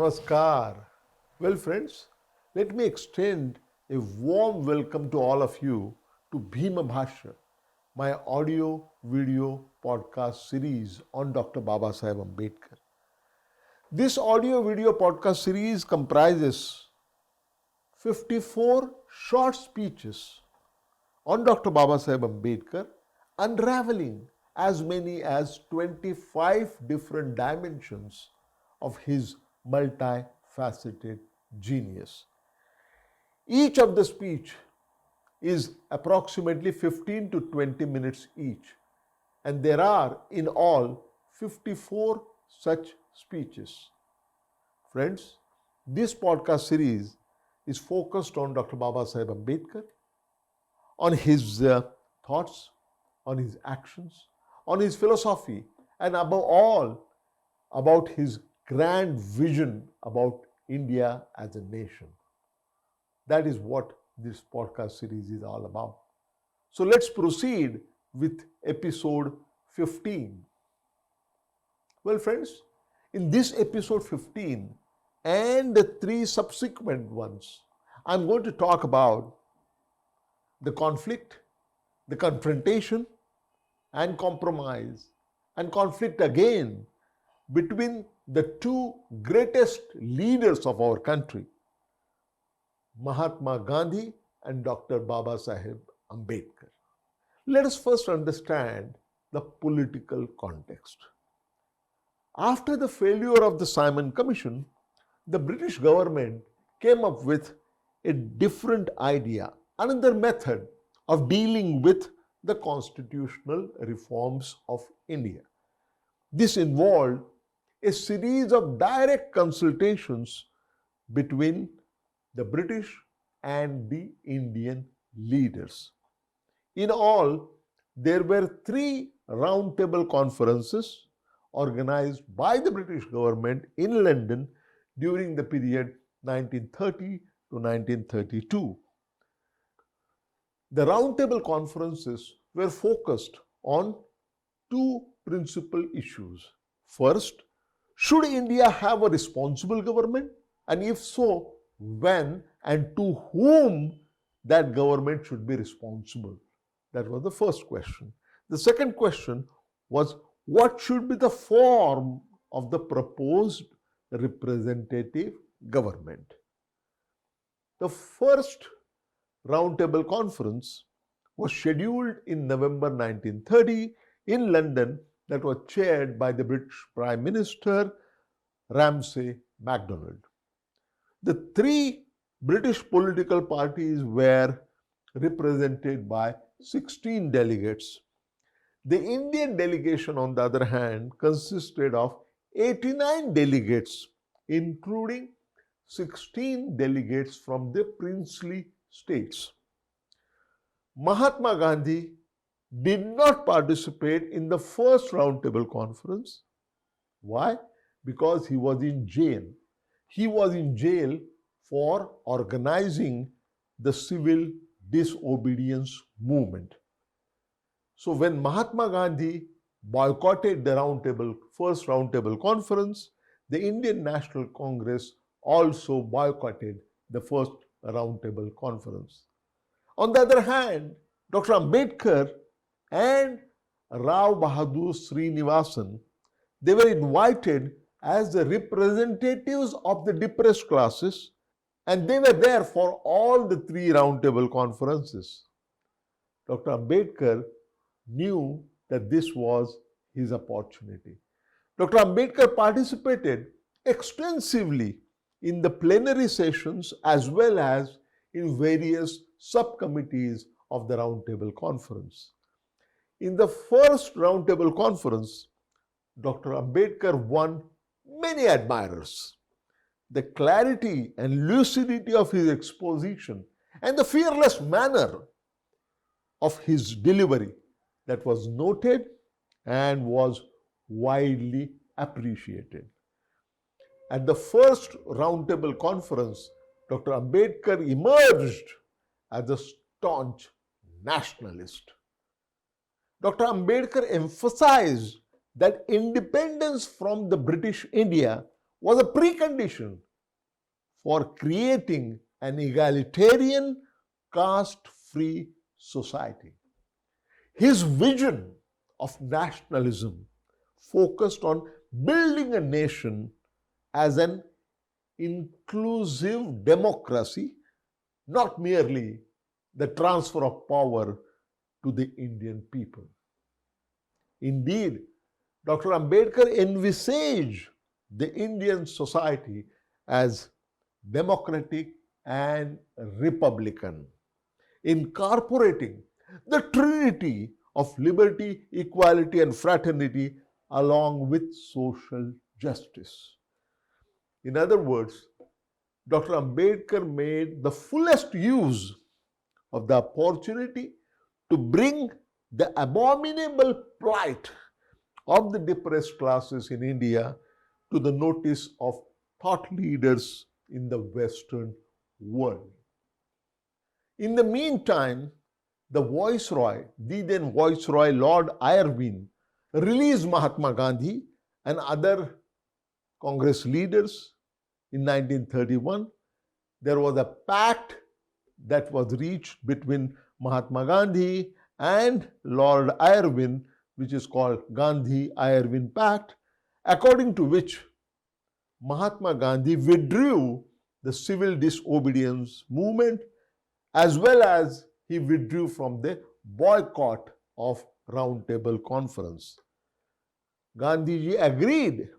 Namaskar. Well, friends, let me extend a warm welcome to all of you to Bhim Bhashya, my audio video podcast series on Dr. Babasaheb Ambedkar. This audio video podcast series comprises 54 short speeches on Dr. Babasaheb Ambedkar, unraveling as many as 25 different dimensions of his multifaceted genius. Each of the speech is approximately 15 to 20 minutes each, and there are in all 54 such speeches. Friends, this podcast series is focused on Dr. Babasaheb Ambedkar, on his thoughts, on his actions, on his philosophy, and above all, about his grand vision about India as a nation. That is what this podcast series is all about. So let's proceed with episode 15. Well, friends, in this episode 15 and the three subsequent ones, I'm going to talk about the conflict, the confrontation, and compromise, and conflict again between the two greatest leaders of our country, Mahatma Gandhi and Dr. Babasaheb Ambedkar. Let us first understand the political context. After the failure of the Simon Commission, the British government came up with a different idea, another method of dealing with the constitutional reforms of India. This involved a series of direct consultations between the British and the Indian leaders. In all, there were 3 roundtable conferences organized by the British government in London during the period 1930 to 1932. The roundtable conferences were focused on 2 principal issues. First, should India have a responsible government? And if so, when and to whom that government should be responsible? That was the first question. The second question was, what should be the form of the proposed representative government? The first roundtable conference was scheduled in November 1930 in London, that was chaired by the British Prime Minister Ramsay MacDonald. The 3 British political parties were represented by 16 delegates. The Indian delegation, on the other hand, consisted of 89 delegates, including 16 delegates from the princely states. Mahatma Gandhi did not participate in the first roundtable conference. Why? Because he was in jail. He was in jail for organizing the civil disobedience movement. So when Mahatma Gandhi boycotted the first roundtable conference, the Indian National Congress also boycotted the first roundtable conference. On the other hand, Dr. Ambedkar and Rao Bahadur Srinivasan, they were invited as the representatives of the depressed classes, and they were there for all the 3 roundtable conferences. Dr. Ambedkar knew that this was his opportunity. Dr. Ambedkar participated extensively in the plenary sessions as well as in various subcommittees of the roundtable conference. In the first roundtable conference, Dr. Ambedkar won many admirers. The clarity and lucidity of his exposition and the fearless manner of his delivery, that was noted and was widely appreciated. At the first roundtable conference, Dr. Ambedkar emerged as a staunch nationalist. Dr. Ambedkar emphasized that independence from the British India was a precondition for creating an egalitarian, caste-free society. His vision of nationalism focused on building a nation as an inclusive democracy, not merely the transfer of power to the Indian people. Indeed, Dr. Ambedkar envisaged the Indian society as democratic and republican, incorporating the trinity of liberty, equality, and fraternity along with social justice. In other words, Dr. Ambedkar made the fullest use of the opportunity to bring the abominable plight of the depressed classes in India to the notice of thought leaders in the Western world. In the meantime, the then Viceroy Lord Irwin, released Mahatma Gandhi and other Congress leaders in 1931. There was a pact that was reached between Mahatma Gandhi and Lord Irwin, which is called Gandhi-Irwin Pact, according to which Mahatma Gandhi withdrew the civil disobedience movement as well as he withdrew from the boycott of Round Table Conference. Gandhiji agreed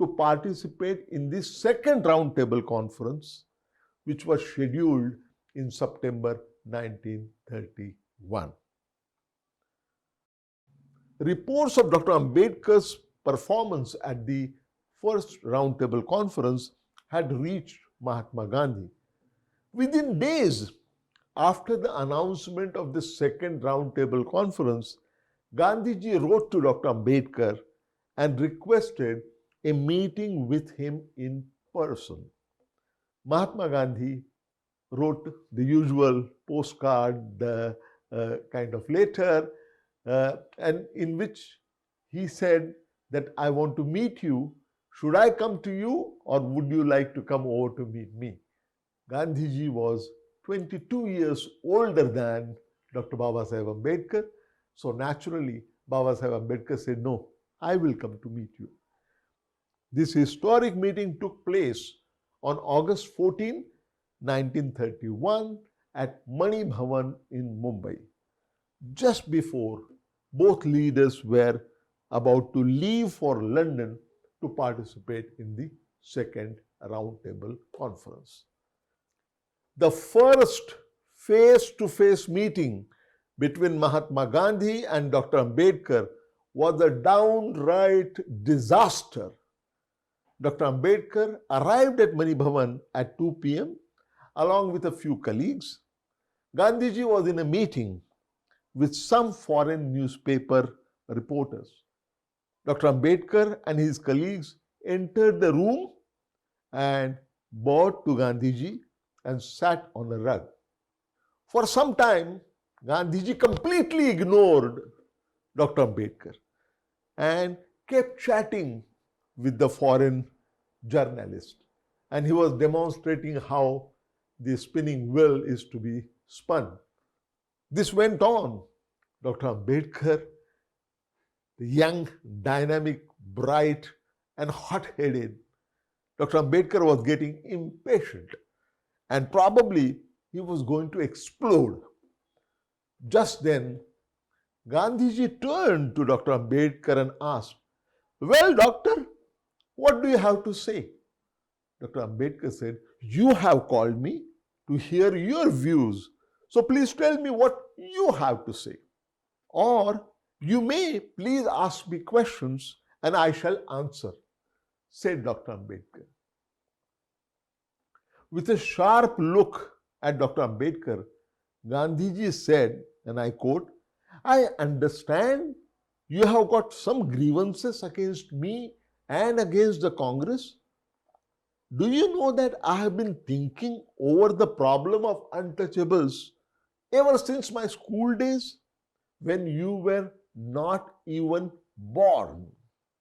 to participate in the second Round Table Conference, which was scheduled in September 1931. Reports of Dr. Ambedkar's performance at the first Round Table Conference had reached Mahatma Gandhi. Within days after the announcement of the second Round Table Conference, Gandhiji wrote to Dr. Ambedkar and requested a meeting with him in person. Mahatma Gandhi wrote the usual postcard, the kind of letter, and in which he said that I want to meet you. Should I come to you or would you like to come over to meet me? Gandhiji was 22 years older than Dr. Babasaheb Ambedkar. So naturally, Babasaheb Ambedkar said, no, I will come to meet you. This historic meeting took place on August 14, 1931 at Mani Bhavan in Mumbai, just before both leaders were about to leave for London to participate in the second Round Table Conference. The first face-to-face meeting between Mahatma Gandhi and Dr. Ambedkar was a downright disaster. Dr. Ambedkar arrived at Mani Bhavan at 2 p.m. along with a few colleagues. Gandhiji was in a meeting with some foreign newspaper reporters. Dr. Ambedkar and his colleagues entered the room and bowed to Gandhiji and sat on a rug. For some time, Gandhiji completely ignored Dr. Ambedkar and kept chatting with the foreign journalist. And he was demonstrating how the spinning wheel is to be spun. This went on. Dr. Ambedkar, the young, dynamic, bright, and hot-headed, Dr. Ambedkar was getting impatient and probably he was going to explode. Just then, Gandhiji turned to Dr. Ambedkar and asked, "Well, doctor, what do you have to say?" Dr. Ambedkar said, "You have called me to hear your views, so please tell me what you have to say. Or you may please ask me questions and I shall answer," said Dr. Ambedkar. With a sharp look at Dr. Ambedkar, Gandhiji said, and I quote, "I understand you have got some grievances against me and against the Congress. Do you know that I have been thinking over the problem of untouchables ever since my school days when you were not even born?"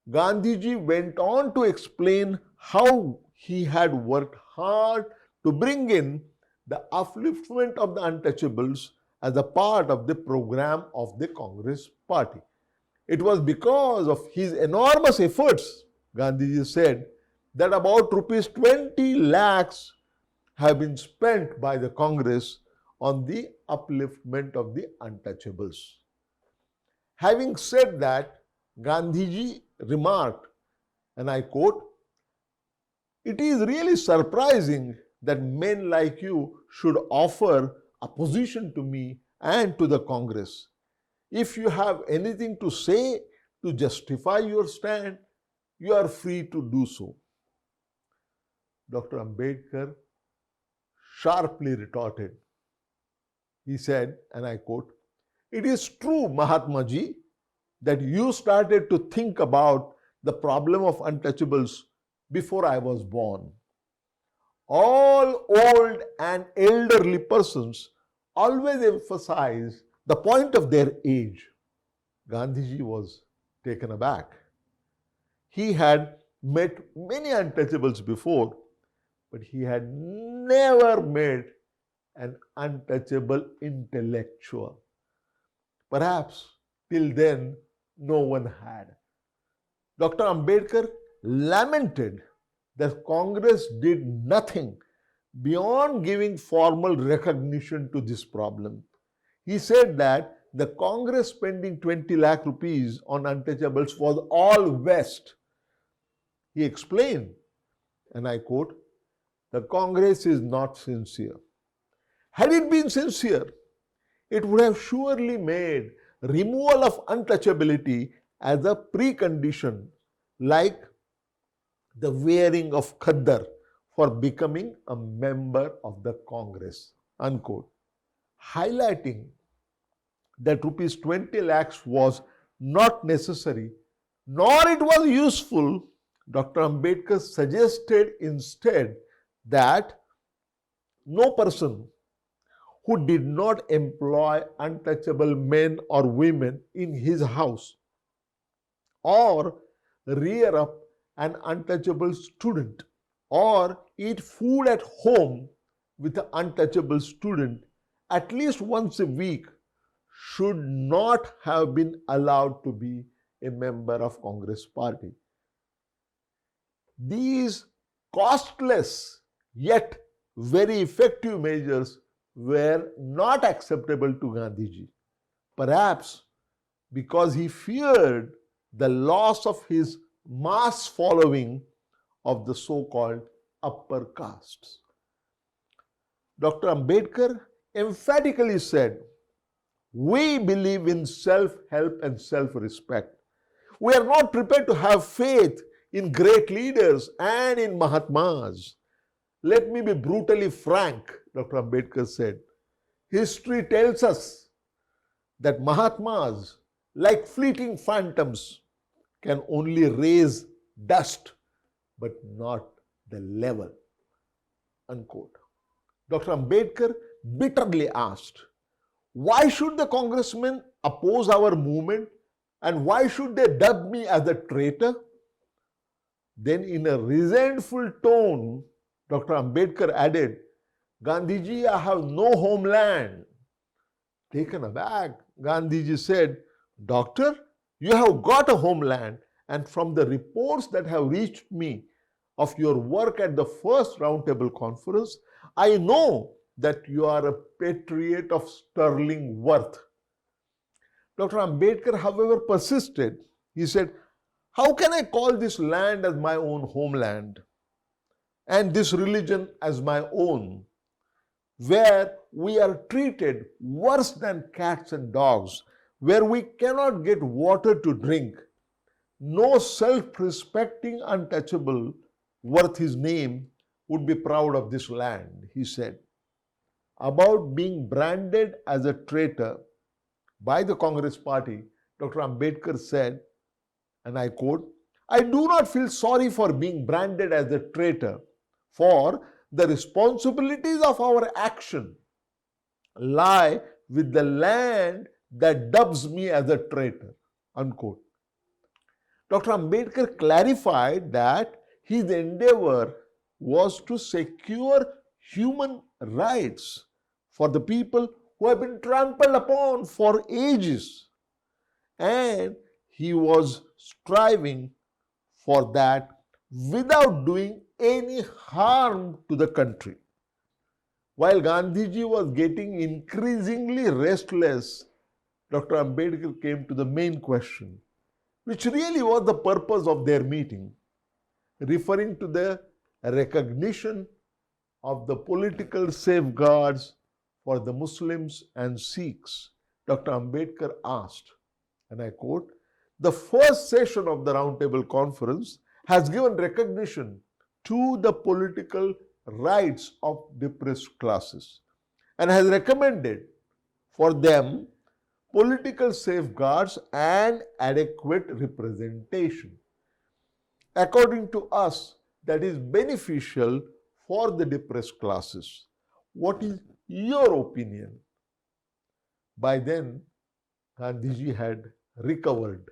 Gandhiji went on to explain how he had worked hard to bring in the upliftment of the untouchables as a part of the program of the Congress party. It was because of his enormous efforts, Gandhiji said, that about rupees 20 lakhs have been spent by the Congress on the upliftment of the untouchables. Having said that, Gandhiji remarked, and I quote, "It is really surprising that men like you should offer opposition to me and to the Congress. If you have anything to say to justify your stand, you are free to do so." Dr. Ambedkar sharply retorted. He said, and I quote, "It is true, Mahatma Ji, that you started to think about the problem of untouchables before I was born. All old and elderly persons always emphasize the point of their age." Gandhiji was taken aback. He had met many untouchables before, but he had never met an untouchable intellectual. Perhaps till then, no one had. Dr. Ambedkar lamented that Congress did nothing beyond giving formal recognition to this problem. He said that the Congress spending 20 lakh rupees on untouchables was all West. He explained, and I quote, "The Congress is not sincere. Had it been sincere, it would have surely made removal of untouchability as a precondition, like the wearing of khaddar for becoming a member of the Congress," unquote. Highlighting that rupees 20 lakhs was not necessary, nor it was useful, Dr. Ambedkar suggested instead that no person who did not employ untouchable men or women in his house or rear up an untouchable student or eat food at home with an untouchable student at least once a week should not have been allowed to be a member of Congress party. These costless yet very effective measures were not acceptable to Gandhiji, perhaps because he feared the loss of his mass following of the so-called upper castes. Dr. Ambedkar emphatically said, "We believe in self-help and self-respect. We are not prepared to have faith in great leaders and in Mahatmas. Let me be brutally frank," Dr. Ambedkar said. "History tells us that Mahatmas, like fleeting phantoms, can only raise dust but not the level." Unquote. Dr. Ambedkar bitterly asked, "Why should the congressmen oppose our movement and why should they dub me as a traitor?" Then, in a resentful tone, Dr. Ambedkar added, "Gandhiji, I have no homeland." Taken aback, Gandhiji said, "Doctor, you have got a homeland, and from the reports that have reached me of your work at the first Roundtable Conference, I know that you are a patriot of sterling worth." Dr. Ambedkar, however, persisted. He said, "How can I call this land as my own homeland and this religion as my own, where we are treated worse than cats and dogs, where we cannot get water to drink? No self-respecting untouchable worth his name would be proud of this land," he said. About being branded as a traitor by the Congress party, Dr. Ambedkar said, and I quote, "I do not feel sorry for being branded as a traitor, for the responsibilities of our action lie with the land that dubs me as a traitor." Unquote. Dr. Ambedkar clarified that His endeavor was to secure human rights for the people who have been trampled upon for ages. And he was striving for that without doing any harm to the country. While Gandhiji was getting increasingly restless, Dr. Ambedkar came to the main question, which really was the purpose of their meeting, referring to the recognition of the political safeguards for the Muslims and Sikhs. Dr. Ambedkar asked, and I quote, "The first session of the Roundtable Conference has given recognition to the political rights of depressed classes and has recommended for them political safeguards and adequate representation. According to us, that is beneficial for the depressed classes. What is your opinion?" By then, Gandhiji had recovered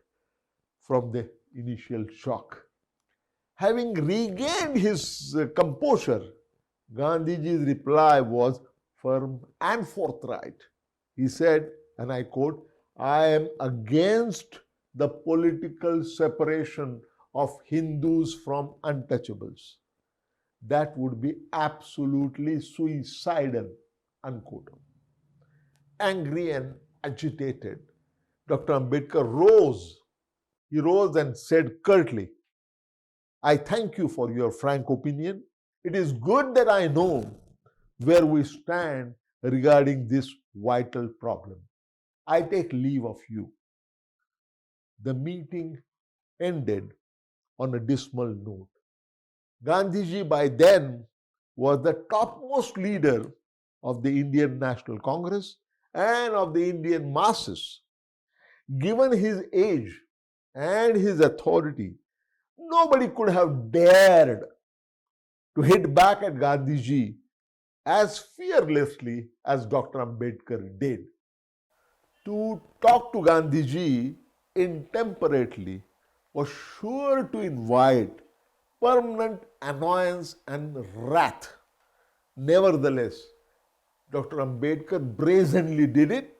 from the initial shock. Having regained his composure, Gandhiji's reply was firm and forthright. He said, and I quote, "I am against the political separation of Hindus from untouchables. That would be absolutely suicidal," unquote. Angry and agitated, Dr. Ambedkar rose. He rose and said curtly, "I thank you for your frank opinion. It is good that I know where we stand regarding this vital problem. I take leave of you." The meeting ended on a dismal note. Gandhiji by then was the topmost leader of the Indian National Congress and of the Indian masses. Given his age and his authority, nobody could have dared to hit back at Gandhiji as fearlessly as Dr. Ambedkar did. To talk to Gandhiji intemperately was sure to invite permanent annoyance and wrath. Nevertheless, Dr. Ambedkar brazenly did it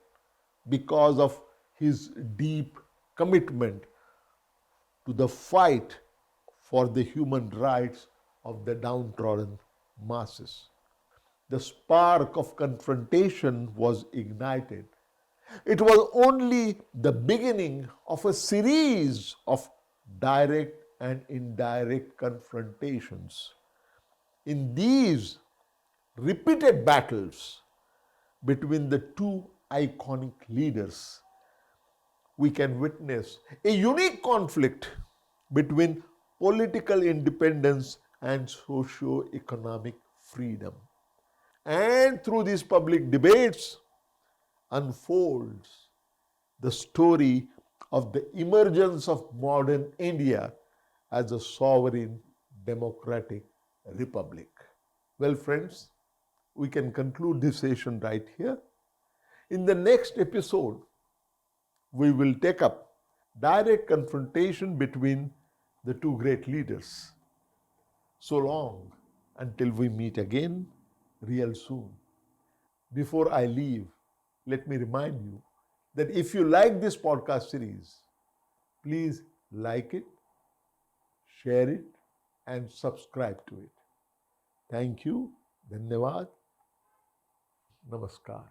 because of his deep commitment to the fight for the human rights of the downtrodden masses. The spark of confrontation was ignited. It was only the beginning of a series of direct and indirect confrontations. In these repeated battles between the two iconic leaders, we can witness a unique conflict between political independence and socio-economic freedom. And through these public debates unfolds the story of the emergence of modern India as a sovereign democratic republic. Well, friends, we can conclude this session right here. In the next episode, we will take up direct confrontation between the two great leaders. So long until we meet again real soon. Before I leave, let me remind you that if you like this podcast series, please like it, share it, and subscribe to it. Thank you. Dhanyavad. Namaskar.